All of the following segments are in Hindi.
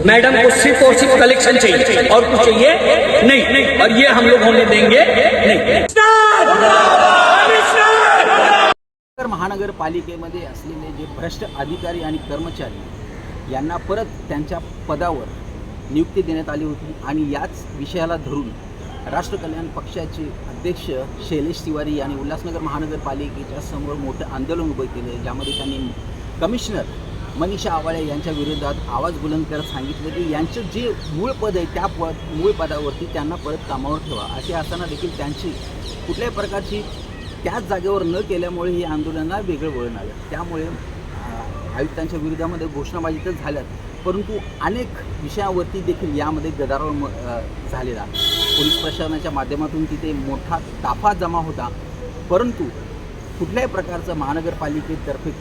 मैडम को सिर्फ और सिर्फ कलेक्शन चाहिए और कुछ चाहिए नहीं, और ये हम लोग होने देंगे नहीं। महानगरपालिकेमध्ये असलेले जे भ्रष्ट अधिकारी आणि कर्मचारी यांना परत त्यांच्या पदावर नियुक्ती देण्यात आली होती आणि याच विषयाला धरून राष्ट्र कल्याण पक्षाचे अध्यक्ष शैलेश तिवारी यांनी उल्हासनगर महानगरपालिकेच्या समोर मोठं आंदोलन उभं केले, ज्यामध्ये त्यांनी कमिशनर मनीषा आवाळे यांच्या विरोधात आवाज बुलंद करत सांगितले की यांचं जे मूळ पद आहे त्या मूळ पदावरती त्यांना परत कामावर ठेवा। असे असताना देखील त्यांची कुठल्याही प्रकारची त्याच जागेवर न केल्यामुळे ही आंदोलनाला वेगळं वळण आलं। त्यामुळे आयुक्तांच्या विरोधामध्ये घोषणाबाजी तर झाल्यात, परंतु अनेक विषयावरती देखील यामध्ये गदारोळ झालेला। पोलीस प्रशासनाच्या माध्यमातून तिथे मोठा ताफा जमा होता, परंतु कुठल्याही प्रकारचं महानगरपालिकेतर्फे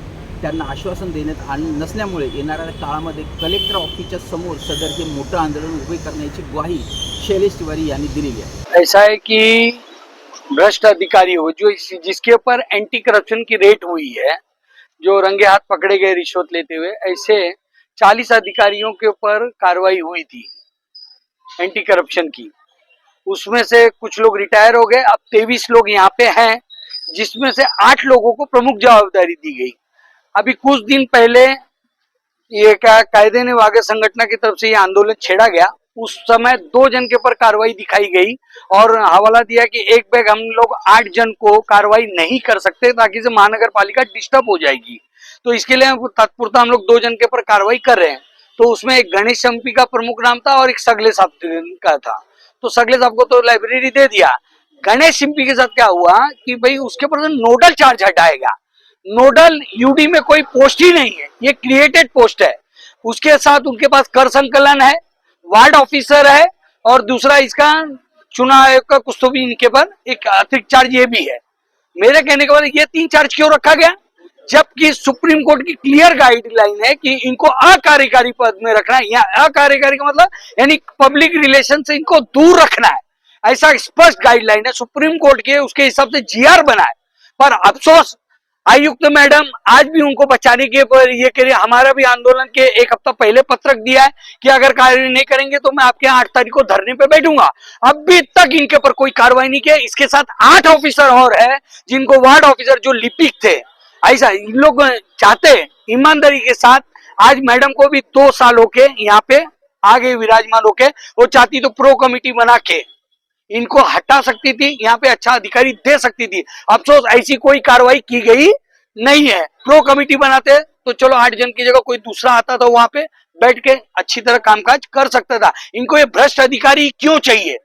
त्यांना आश्वासन देण्यात आलं नसल्यामुळे येणाऱ्या काळामध्ये कलेक्टर ऑफिसच्या समोर सदर हे मोठं आंदोलन उभे करण्याची ग्वाही शैलेश तिवारी यांनी दिलेली आहे। ऐसा है कि भ्रष्ट अधिकारी हो जो जिसके ऊपर एंटी करप्शन की रेड हुई है, जो रंगे हाथ पकड़े गए रिश्वत लेते हुए, ऐसे 40 अधिकारियों के ऊपर कार्रवाई हुई थी एंटी करप्शन की। उसमें से कुछ लोग रिटायर हो गए, अब 23 लोग यहाँ पे हैं, जिसमें से 8 लोगों को प्रमुख जवाबदारी दी गई। अभी कुछ दिन पहले ये क्या कायदे ने वागे संगठन की तरफ से ये आंदोलन छेड़ा गया, उस समय 2 जन के ऊपर कार्रवाई दिखाई गई और हवाला दिया कि एक बैग हम लोग 8 जन को कार्रवाई नहीं कर सकते ताकि से महानगर पालिका डिस्टर्ब हो जाएगी। तो इसके लिए तत्पूर्ता हम लोग 2 जन के ऊपर कार्रवाई कर रहे हैं। तो उसमें एक गणेश एमपी का प्रमुख नाम था और एक सगले साहब का था। तो सगले साहब को तो लाइब्रेरी दे दिया। गणेश एमपी के साथ क्या हुआ कि भाई उसके ऊपर नोडल चार्ज हटाएगा। नोडल यूडी में कोई पोस्ट ही नहीं है, ये क्रिएटेड पोस्ट है। उसके साथ उनके पास कर संकलन है, वार्ड ऑफिसर है और दूसरा इसका चुनाव आयोग का कुछ तो भी इनके पर एक अतिरिक्त चार्ज ये भी है। मेरे कहने के बाद ये 3 चार्ज क्यों रखा गया, जबकि सुप्रीम कोर्ट की क्लियर गाइडलाइन है कि इनको अकार्यकारी पद में रखना है। यहाँ अकार्यकारी का मतलब यानी पब्लिक रिलेशन से इनको दूर रखना है, ऐसा स्पष्ट गाइडलाइन है सुप्रीम कोर्ट के। उसके हिसाब से जीआर बना है, पर अफसोस आयुक्त मैडम आज भी उनको बचाने के पर ये कह रही। हमारा भी आंदोलन के 1 हफ्ता पहले पत्रक दिया है कि अगर कार्रवाई नहीं करेंगे तो मैं आपके 8 तारीख को धरने पे बैठूंगा। अभी तक इनके पर कोई कार्रवाई नहीं किया। इसके साथ 8 ऑफिसर और है जिनको वार्ड ऑफिसर जो लिपिक थे, ऐसा इन लोग चाहते ईमानदारी के साथ। आज मैडम को भी 2 साल होके यहाँ पे आगे विराजमान होके, वो चाहती तो प्रो कमिटी बना के इनको हटा सकती थी, यहाँ पे अच्छा अधिकारी दे सकती थी। अफसोस ऐसी कोई कार्रवाई की गई नहीं है। प्रो कमिटी बनाते तो चलो 8 जन की जगह कोई दूसरा आता था, वहां पे बैठ के अच्छी तरह कामकाज कर सकता था। इनको ये भ्रष्ट अधिकारी क्यों चाहिए,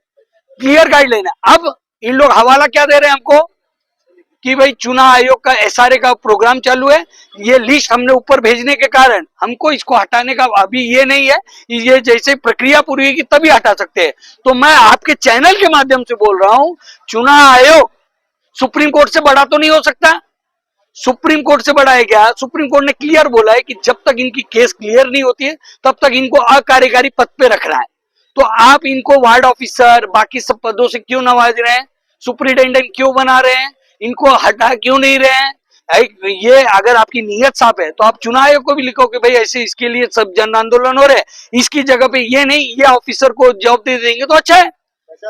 क्लियर गाइडलाइन है। अब इन लोग हवाला क्या दे रहे हैं हमको कि भाई चुनाव आयोग का एसआरए का प्रोग्राम चालू है, ये लिस्ट हमने ऊपर भेजने के कारण हमको इसको हटाने का अभी ये नहीं है। ये जैसे प्रक्रिया पूरी होगी तभी हटा सकते हैं। तो मैं आपके चैनल के माध्यम से बोल रहा हूं, चुनाव आयोग सुप्रीम कोर्ट से बड़ा तो नहीं हो सकता। सुप्रीम कोर्ट से बड़ा है क्या? सुप्रीम कोर्ट ने क्लियर बोला है कि जब तक इनकी केस क्लियर नहीं होती है तब तक इनको अकार्यकारी पद पे रखना है। तो आप इनको वार्ड ऑफिसर बाकी सब पदों से क्यों नवाज रहे हैं, सुपरिटेंडेंट क्यों बना रहे हैं, इनको हटा क्यों नहीं रहे हैं? ये अगर आपकी नीयत साफ है तो आप चुनाव आयोग को भी लिखो कि भाई ऐसे इसके लिए सब जन आंदोलन हो रहे हैं, इसकी जगह पे ये नहीं, ये ऑफिसर को जॉब दे देंगे तो अच्छा है।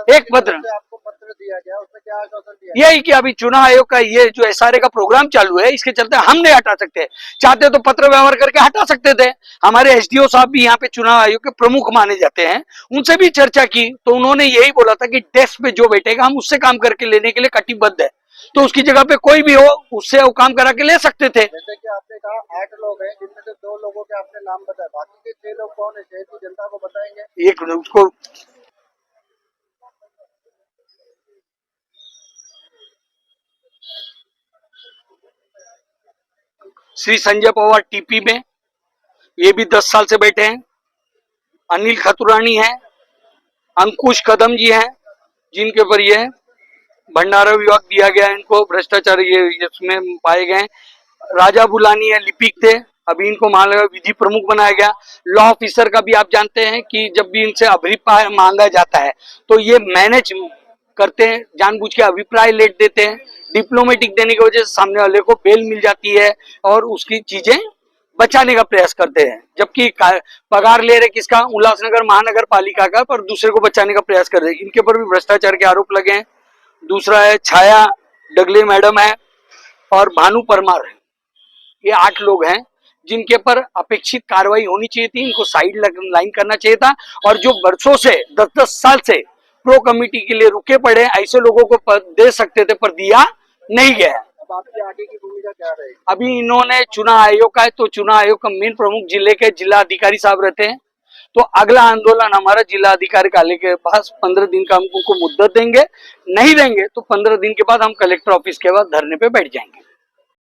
एक पत्र आपको पत्र दिया गया, उसमें क्या आश्वासन दिया? यही कि अभी चुनाव आयोग का ये जो एसआरए का प्रोग्राम चालू है, इसके चलते हम नहीं हटा सकते। चाहते तो पत्र व्यवहार करके हटा सकते थे। हमारे एसडीओ साहब भी यहाँ पे चुनाव आयोग के प्रमुख माने जाते हैं, उनसे भी चर्चा की तो उन्होंने यही बोला था कि डेस्क पे जो बैठेगा हम उससे काम करके लेने के लिए कटिबद्ध है। तो उसकी जगह पे कोई भी हो उससे वो काम करा के ले सकते थे। जैसे कि आपने कहा 8 लोग हैं, जिनमें से 2 लोगों के आपने नाम बताए, बाकी के 6 लोग कौन है, शहर की जनता को बताएंगे? एक उसको श्री संजय पवार टीपी में, ये भी 10 साल से बैठे हैं। अनिल खतुरानी है, अंकुश कदम जी हैं, जिनके ऊपर ये भंडारा विभाग दिया गया है, इनको भ्रष्टाचार ये इसमें पाए गए। राजा बुलानी है, लिपिक थे, अभी इनको महानगर विधि प्रमुख बनाया गया। लॉ ऑफिसर का भी आप जानते हैं कि जब भी इनसे अभिप्राय मांगा जाता है तो ये मैनेज करते हैं, जानबूझ के अभिप्राय लेट देते हैं। डिप्लोमेटिक देने की वजह से सामने वाले को बेल मिल जाती है और उसकी चीजें बचाने का प्रयास करते हैं, जबकि पगार ले रहे किसका, उल्लासनगर महानगर पालिका का, पर दूसरे को बचाने का प्रयास कर रहे हैं। इनके ऊपर भी भ्रष्टाचार के आरोप लगे हैं। दूसरा है छाया डगले मैडम है और भानु परमार है। ये 8 लोग हैं जिनके पर अपेक्षित कार्रवाई होनी चाहिए थी, इनको साइड लाइन करना चाहिए था। और जो वर्षों से 10-10 साल से प्रो कमेटी के लिए रुके पड़े हैं, ऐसे लोगों को पद दे सकते थे पर दिया नहीं गया। अब आपकी आगे की भूमिका क्या रहेगी? अभी इन्होंने चुनाव आयोग का है, तो चुनाव आयोग का मेन प्रमुख जिले के जिला अधिकारी साहब रहते हैं। तो अगला आंदोलन हमारा जिला अधिकारी कार्यालय के पास 15 दिन का हम उनको मुद्दत देंगे, नहीं देंगे तो 15 दिन के बाद हम कलेक्टर ऑफिस के बाद धरने पे बैठ जाएंगे।